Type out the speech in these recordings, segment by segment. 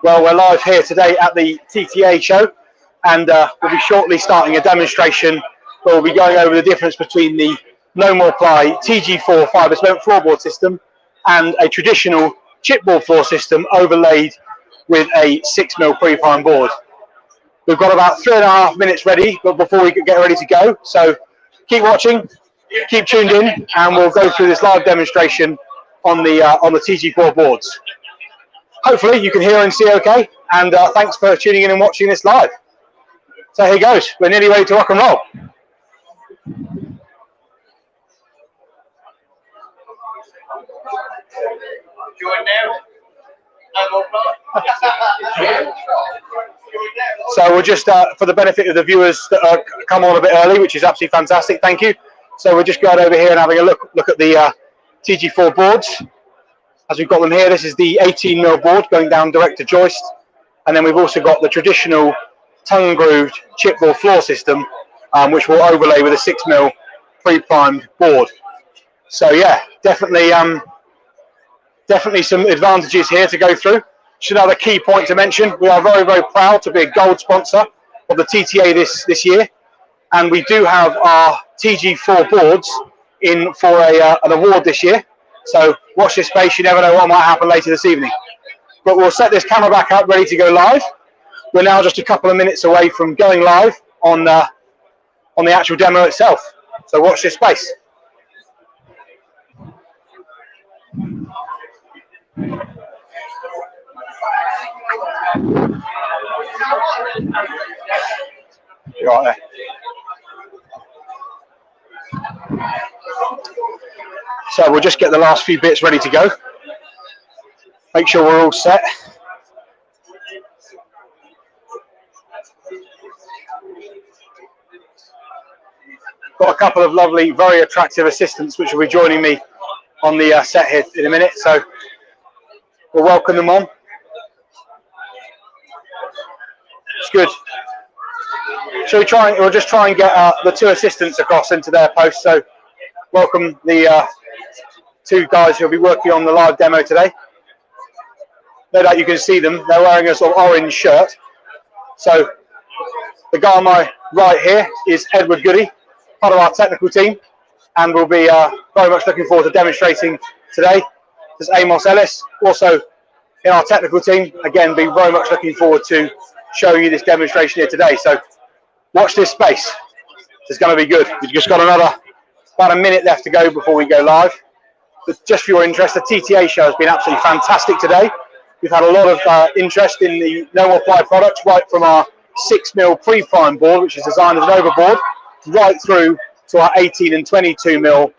Well, we're live here today at the TTA Show, and we'll be shortly starting a demonstration where we'll be going over the difference between the No More Ply TG4 fibre cement floorboard system and a traditional chipboard floor system overlaid with a 6mm pre-prime board. We've got about 3.5 minutes ready before we get ready to go, so keep watching, keep tuned in, and we'll go through this live demonstration on the TG4 boards. Hopefully you can hear and see okay, and thanks for tuning in and watching this live. So here goes, we're nearly ready to rock and roll. So we'll just, for the benefit of the viewers that come on a bit early, which is absolutely fantastic, thank you. So we're just going over here and having a look at the TG4 boards. As we've got them here, this is the 18mm board going down direct to joist, and then we've also got the traditional tongue-grooved chipboard floor system, which will overlay with a 6mm pre-primed board. So yeah, definitely some advantages here to go through. Just another key point to mention: we are very, very proud to be a gold sponsor of the TTA this year, and we do have our TG4 boards in for an award this year. So watch this space, you never know what might happen later this evening. But we'll set this camera back up, ready to go live. We're now just a couple of minutes away from going live on the actual demo itself. So watch this space. You're right there. So we'll just get the last few bits ready to go. Make sure we're all set. Got a couple of lovely, very attractive assistants which will be joining me on the set here in a minute, so we'll welcome them on. It's good. We'll just try and get the two assistants across into their post. So welcome the two guys who'll be working on the live demo today. No doubt you can see them. They're wearing a sort of orange shirt. So the guy on my right here is Edward Goody, part of our technical team, and we'll be very much looking forward to demonstrating today. There's Amos Ellis, also in our technical team. Again, be very much looking forward to showing you this demonstration here today. So watch this space. It's going to be good. We've just got about a minute left to go before we go live. But just for your interest, the TTA show has been absolutely fantastic today. We've had a lot of interest in the No More Ply products, right from our 6mm pre-prime board, which is designed as an overboard, right through to our 18 and 22mm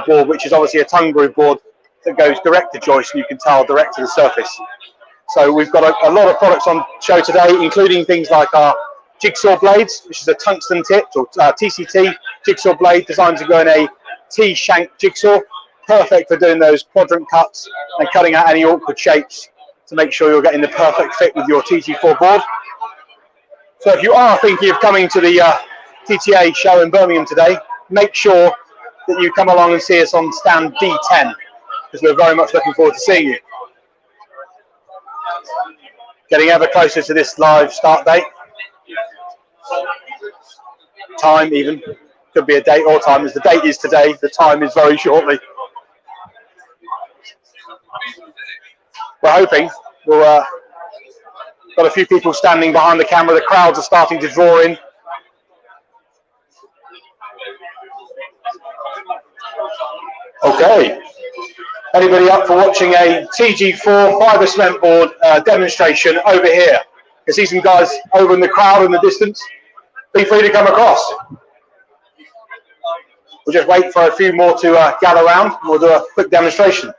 board, which is obviously a tongue groove board that goes direct to joist, and you can tile direct to the surface. So we've got a lot of products on show today, including things like our jigsaw blades, which is a tungsten tipped or TCT jigsaw blade designed to go in a T-shank jigsaw, perfect for doing those quadrant cuts and cutting out any awkward shapes to make sure you're getting the perfect fit with your TG4 board. So if you are thinking of coming to the TTA show in Birmingham today, make sure that you come along and see us on stand D10, because we're very much looking forward to seeing you. Getting ever closer to this live start date. Time even. Could be a date or time. As the date is today, the time is very shortly. We're hoping we'll got a few people standing behind the camera. The crowds are starting to draw in. Okay. Anybody up for watching a TG4 fibre cement board demonstration over here? I see some guys over in the crowd in the distance. Be free to come across. We'll just wait for a few more to gather around, and we'll do a quick demonstration.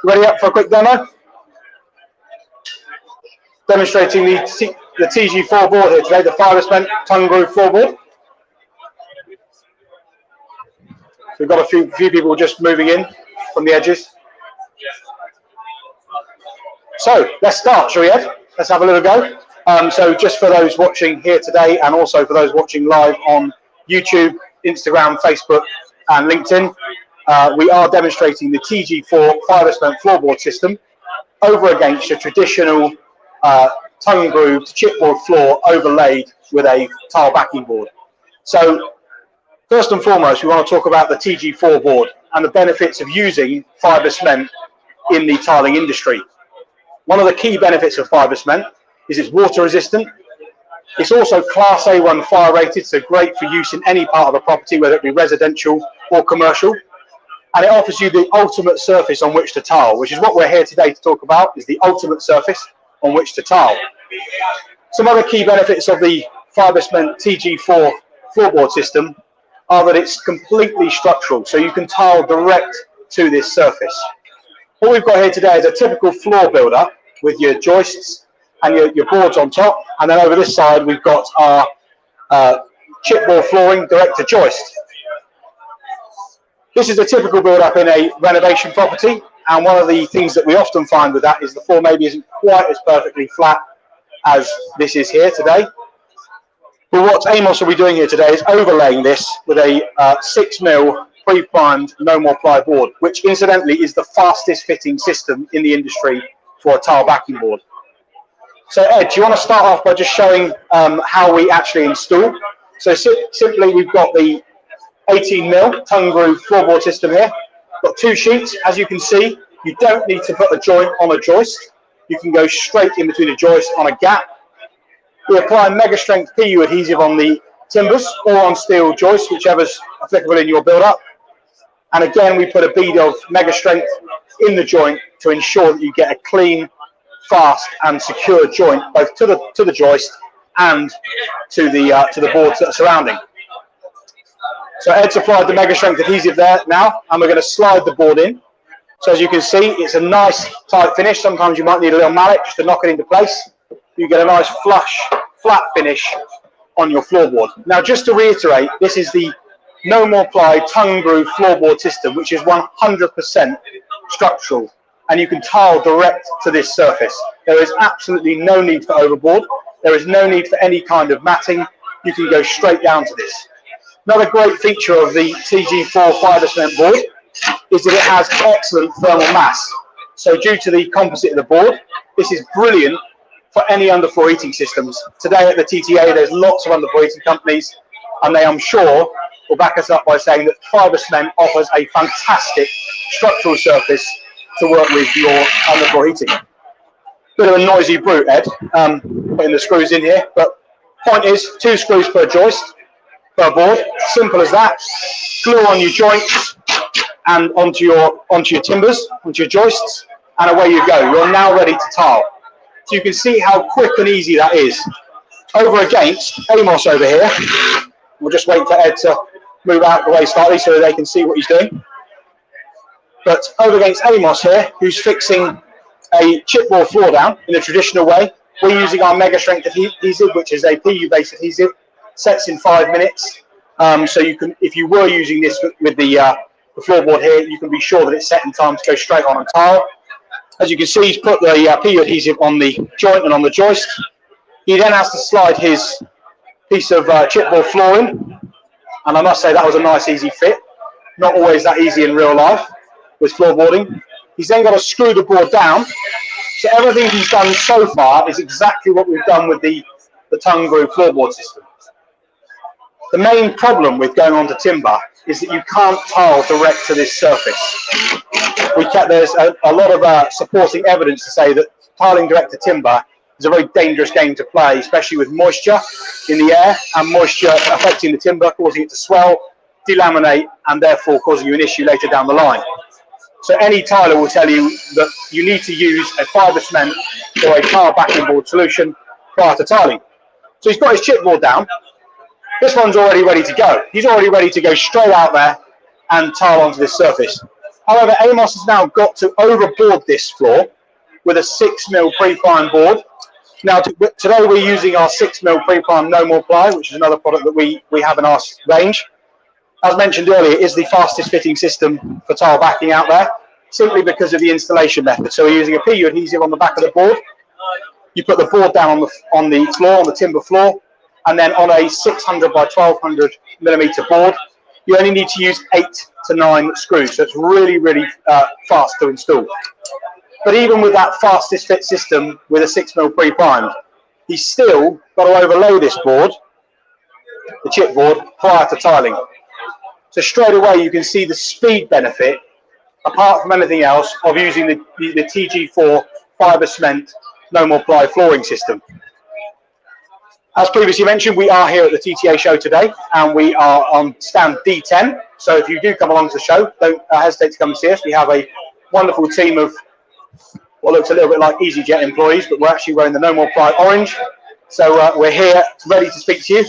Ready up for a quick demo? Demonstrating the TG4 board here today, the fibre cement tongue groove floorboard. So we've got a few people just moving in from the edges. So let's start, shall we, Ed? Let's have a little go. So just for those watching here today, and also for those watching live on YouTube, Instagram, Facebook and LinkedIn, we are demonstrating the TG4 fibre cement floorboard system over against a traditional tongue grooved chipboard floor overlaid with a tile backing board. So first and foremost, we want to talk about the TG4 board and the benefits of using fibre cement in the tiling industry. One of the key benefits of fibre cement is it's water resistant. It's also Class A1 fire rated, so great for use in any part of a property, whether it be residential or commercial. And it offers you the ultimate surface on which to tile, which is what we're here today to talk about, is the ultimate surface on which to tile. Some other key benefits of the fibre cement TG4 floorboard system are that it's completely structural, so you can tile direct to this surface. What we've got here today is a typical floor builder with your joists and your boards on top, and then over this side we've got our chipboard flooring direct to joist. This is a typical build-up in a renovation property, and one of the things that we often find with that is the floor maybe isn't quite as perfectly flat as this is here today. But what Amos will be doing here today is overlaying this with a 6mm pre-primed no more ply board, which incidentally is the fastest fitting system in the industry for a tile backing board. So Ed, do you want to start off by just showing how we actually install? So simply we've got the 18mm tongue groove floorboard system here. Got two sheets. As you can see, you don't need to put a joint on a joist. You can go straight in between a joist on a gap. We apply mega strength PU adhesive on the timbers or on steel joists, whichever's applicable in your build-up. And again, we put a bead of mega strength in the joint to ensure that you get a clean, fast and secure joint both to the joist and to the boards that are surrounding. So Ed's applied the mega strength adhesive there now, and we're going to slide the board in. So as you can see, it's a nice tight finish. Sometimes you might need a little mallet just to knock it into place. You get a nice flush, flat finish on your floorboard. Now, just to reiterate, this is the no more ply tongue groove floorboard system, which is 100% structural, and you can tile direct to this surface. There is absolutely no need for overboard. There is no need for any kind of matting. You can go straight down to this. Another great feature of the TG4 fibre cement board is that it has excellent thermal mass. So due to the composite of the board, this is brilliant for any underfloor heating systems. Today at the TTA, there's lots of underfloor heating companies, and they, I'm sure, will back us up by saying that fibre cement offers a fantastic structural surface to work with your underfloor heating. Bit of a noisy brute, Ed, putting the screws in here, but point is 2 screws per joist per board, simple as that. Glue on your joints and onto your timbers, onto your joists, and away you go. You're now ready to tile. So you can see how quick and easy that is. Over against Amos over here, we'll just wait for Ed to move out the way slightly so they can see what he's doing. But over against Amos here, who's fixing a chipboard floor down in a traditional way, we're using our mega strength adhesive, which is a PU based adhesive, sets in 5 minutes. So you can, if you were using this with the floorboard here, you can be sure that it's set in time to go straight on and tile. As you can see, he's put the PU adhesive on the joint and on the joist. He then has to slide his piece of chipboard floor in, and I must say that was a nice easy fit. Not always that easy in real life with floorboarding. He's then got to screw the board down. So everything he's done so far is exactly what we've done with the tongue groove floorboard system. The main problem with going onto timber is that you can't tile direct to this surface. There's a lot of supporting evidence to say that tiling direct to timber is a very dangerous game to play, especially with moisture in the air and moisture affecting the timber, causing it to swell, delaminate, and therefore causing you an issue later down the line. So any tiler will tell you that you need to use a fibre cement or a tile backing board solution prior to tiling. So he's got his chipboard down. This one's already ready to go. He's already ready to go straight out there and tile onto this surface. However, Amos has now got to overboard this floor with a 6mm pre-prime board. Now, today we're using our 6mm pre-prime no more ply, which is another product that we have in our range. As mentioned earlier, it is the fastest fitting system for tile backing out there, simply because of the installation method. So we're using a PU adhesive on the back of the board. You put the board down on the floor, on the timber floor, and then on a 600 by 1200 millimeter board, you only need to use 8 to 9 screws, so it's really, really fast to install. But even with that fastest fit system with a 6mm pre-primed, he's still got to overlay this board, the chipboard, prior to tiling. So straight away you can see the speed benefit, apart from anything else, of using the TG4 fibre cement no more ply flooring system. As previously mentioned, we are here at the TTA Show today, and we are on stand D10. So if you do come along to the show, don't hesitate to come and see us. We have a wonderful team of what looks a little bit like EasyJet employees, but we're actually wearing the No More Ply orange. So we're here ready to speak to you.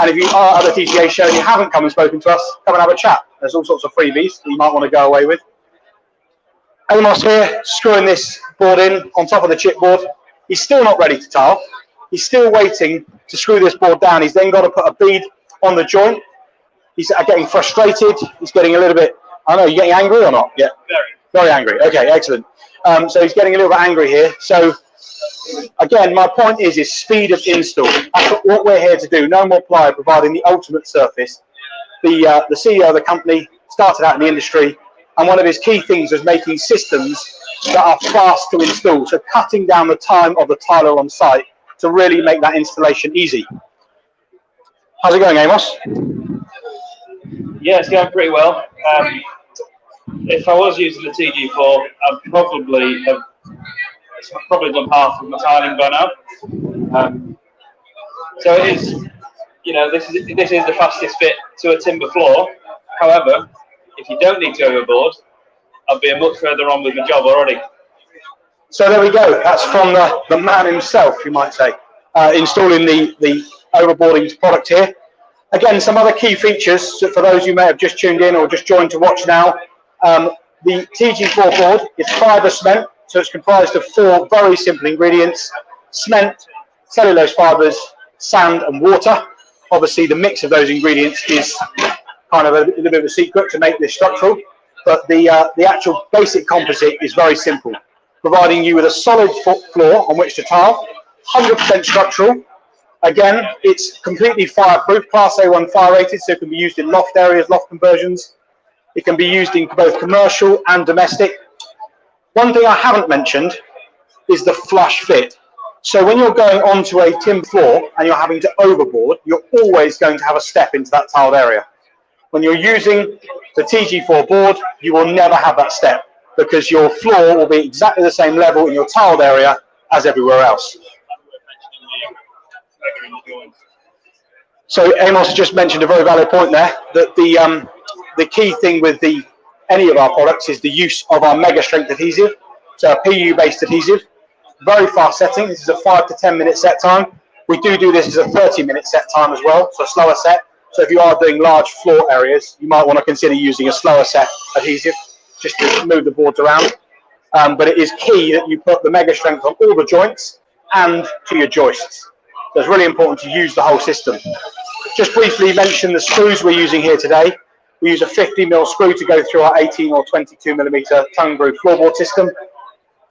And if you are at the TTA Show and you haven't come and spoken to us, come and have a chat. There's all sorts of freebies that you might want to go away with. Amos here, screwing this board in on top of the chipboard. He's still not ready to tile. He's still waiting to screw this board down. He's then got to put a bead on the joint. He's getting frustrated. He's getting a little bit, I don't know, you getting angry or not? Yeah. Very angry. Okay, excellent. So he's getting a little bit angry here. So again, my point is speed of install. That's what we're here to do. No More Ply, providing the ultimate surface. The CEO of the company started out in the industry, and one of his key things was making systems that are fast to install. So cutting down the time of the tiler on site to really make that installation easy. How's it going, Amos? Yeah, it's going pretty well. If I was using the TG4, I'd probably done half of my tiling by now. So it is, you know, this is the fastest fit to a timber floor. However, if you don't need to go overboard, I'll be much further on with the job already. So there we go. That's from the man himself, you might say, installing the overboarding product here. Again, some other key features for those who may have just tuned in or just joined to watch now. The TG4 board is fibre cement, so it's comprised of 4 very simple ingredients: cement, cellulose fibres, sand and water. Obviously, the mix of those ingredients is kind of a little bit of a secret to make this structural, but the actual basic composite is very simple, providing you with a solid floor on which to tile, 100% structural. Again, it's completely fireproof, Class A1 fire rated, so it can be used in loft areas, loft conversions. It can be used in both commercial and domestic. One thing I haven't mentioned is the flush fit. So when you're going onto a timber floor and you're having to overboard, you're always going to have a step into that tiled area. When you're using the TG4 board, you will never have that step, because your floor will be exactly the same level in your tiled area as everywhere else. So Amos just mentioned a very valid point there, that the key thing with any of our products is the use of our mega strength adhesive. So a PU based adhesive, very fast setting. This is a 5 to 10 minute set time. We do this as a 30-minute set time as well, so a slower set. So if you are doing large floor areas, you might want to consider using a slower set adhesive just to move the boards around. But it is key that you put the mega strength on all the joints and to your joists. So it's really important to use the whole system. Just briefly mention the screws we're using here today. We use a 50mm screw to go through our 18 or 22mm tongue groove floorboard system.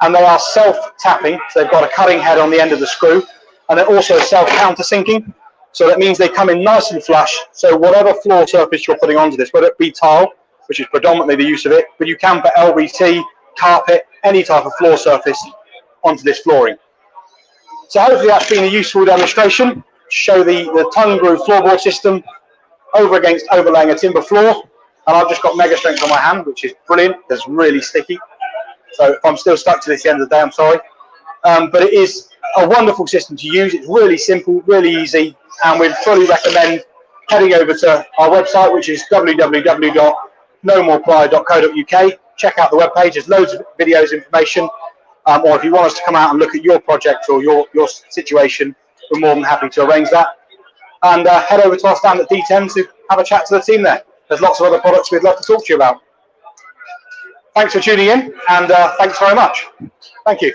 And they are self-tapping, so they've got a cutting head on the end of the screw, and they're also self-countersinking. So that means they come in nice and flush, so whatever floor surface you're putting onto this, whether it be tile, which is predominantly the use of it, but you can put LVT, carpet, any type of floor surface onto this flooring. So hopefully that's been a useful demonstration to show the tongue groove floorboard system over against overlaying a timber floor. And I've just got mega strength on my hand, which is brilliant. It's really sticky. So if I'm still stuck to this at the end of the day, I'm sorry. But it is a wonderful system to use. It's really simple, really easy, and we'd fully recommend heading over to our website, which is www.nomoreply.co.uk. Check out the webpage. There's loads of videos, information. Or if you want us to come out and look at your project or your situation, we're more than happy to arrange that. And head over to our stand at D10 to have a chat to the team there. There's lots of other products we'd love to talk to you about. Thanks for tuning in, and thanks very much. Thank you.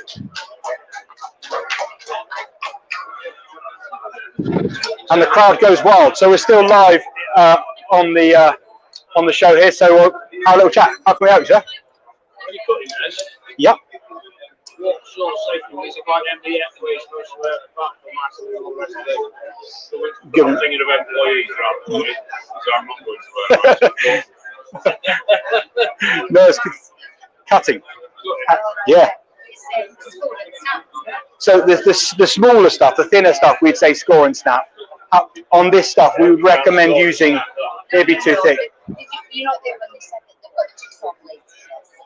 And the crowd goes wild. So we're still live on the show here. So we'll have a little chat. How can we help you, sir? Yep. what sort of safety is it like MDF where you're supposed to wear a platform mask and all the rest of it? So we're thinking of employees rather than so I'm not going to wear a mask. No, it's cutting. Yeah. So the smaller stuff, the thinner stuff, we'd say score and snap. On this stuff, we would recommend using, it'd be too thick. You're not there when they said that they've got jigsaw blades.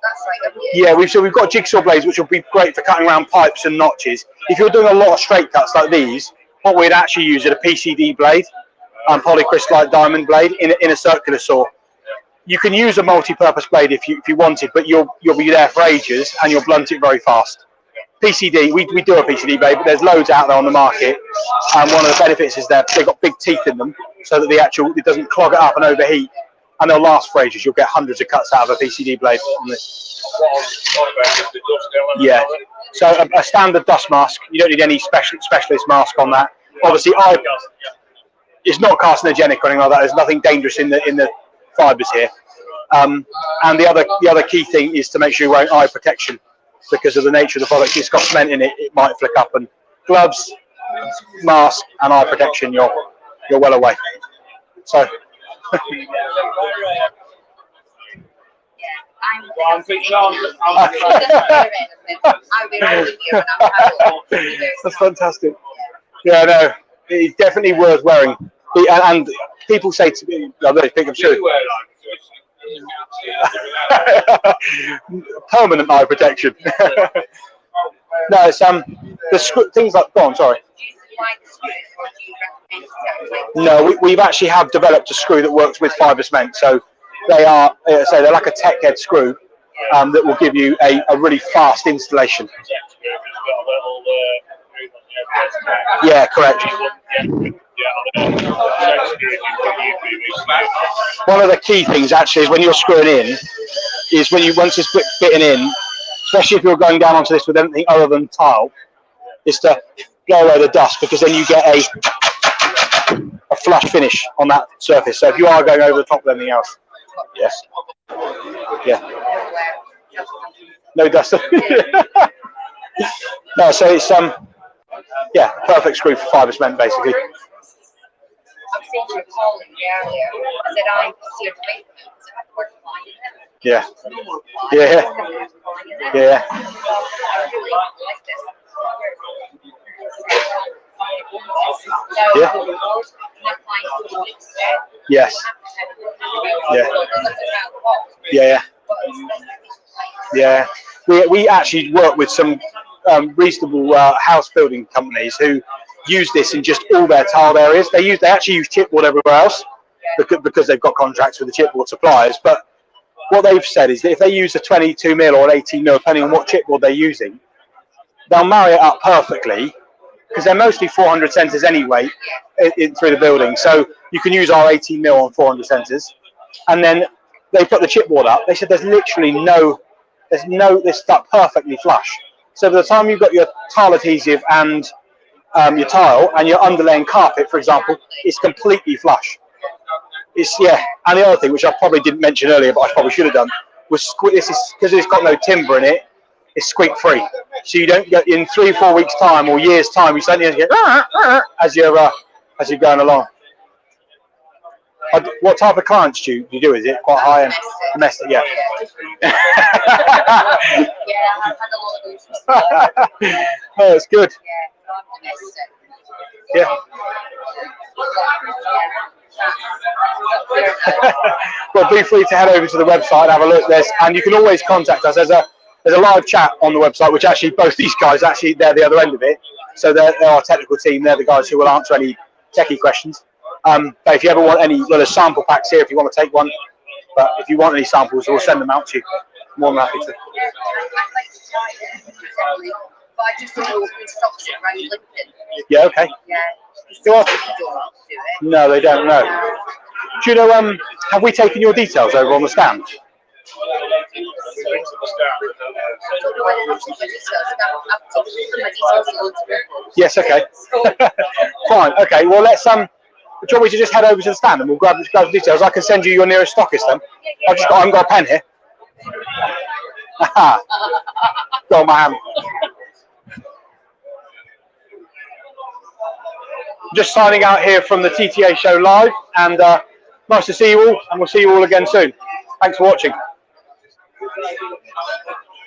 That's right. Yeah, we've got jigsaw blades, which will be great for cutting around pipes and notches. If you're doing a lot of straight cuts like these, what we'd actually use is a PCD blade, polycrystalline diamond blade in a circular saw. You can use a multi-purpose blade if you wanted, but you'll be there for ages and you'll blunt it very fast. PCD, we do a PCD blade, but there's loads out there on the market, and one of the benefits is they've got big teeth in them, so that it doesn't clog it up and overheat, and they'll last for ages. You'll get hundreds of cuts out of a PCD blade on this. Yeah. So a standard dust mask. You don't need any specialist mask on that. Obviously, it's not carcinogenic or anything like that. There's nothing dangerous in the fibres here. And the other key thing is to make sure you're wearing eye protection, because of the nature of the product. It's got cement in it. It might flick up. And gloves, mask, and eye protection. You're well away. So. I'm thinking That's fantastic. Yeah, no, it's definitely worth wearing. And people say to me, I don't think I'm sure. Permanent eye protection. No, it's the things like. Go on, sorry. No, we've actually developed a screw that works with fibre cement. So they're like a tech head screw that will give you a really fast installation. Yeah, correct. One of the key things actually is when you're screwing in, is once it's fitting in, especially if you're going down onto this with anything other than tile, is to blow away the dust, because then you get a flush finish on that surface. So if you are going over the top of anything else, yes, yeah, no dust. No, so it's yeah, perfect screw for fibre cement basically. I've seen you calling me earlier. I said I see your face. Yeah. Yeah. Yeah. Yeah. Yes. Yeah. Yeah. Yeah. We actually work with some reasonable house building companies who use this in just all their tiled areas. They actually use chipboard everywhere else because they've got contracts with the chipboard suppliers. But what they've said is that if they use a 22mm or an 18mm, depending on what chipboard they're using, they'll marry it up perfectly, because they're mostly 400 centres anyway through the building. So you can use our 18mm on 400 centres, and then they put the chipboard up. They said there's literally it's stuck perfectly flush. So by the time you've got your tile adhesive and your tile and your underlaying carpet, for example, it's completely flush. And the other thing, which I probably didn't mention earlier, but I probably should have done, was this is because it's got no timber in it. It's squeak free, so you don't get in 3-4 weeks' time or years' time. You suddenly get as you're going along. What type of clients do you do? Is it quite high end? Domestic, yeah. Yeah, I've had a lot of those. Oh, it's good. Yeah. Well, be free to head over to the website and have a look. And you can always contact us. There's a live chat on the website, which actually both these guys they're the other end of it. So they're our technical team. They're the guys who will answer any techie questions. But if you ever want there's sample packs here if you want to take one. But if you want any samples, we'll send them out to you. More than happy to. Yeah, okay. Yeah. No, they don't know. Do you know, have we taken your details over on the stand? Yes, okay. Fine, okay. Well, let's do you want me to just head over to the stand and we'll grab the details? I can send you your nearest stockist then. I haven't got a pen here. Go on, my hand. Just signing out here from the TTA Show live, and nice to see you all, and we'll see you all again soon. Thanks for watching.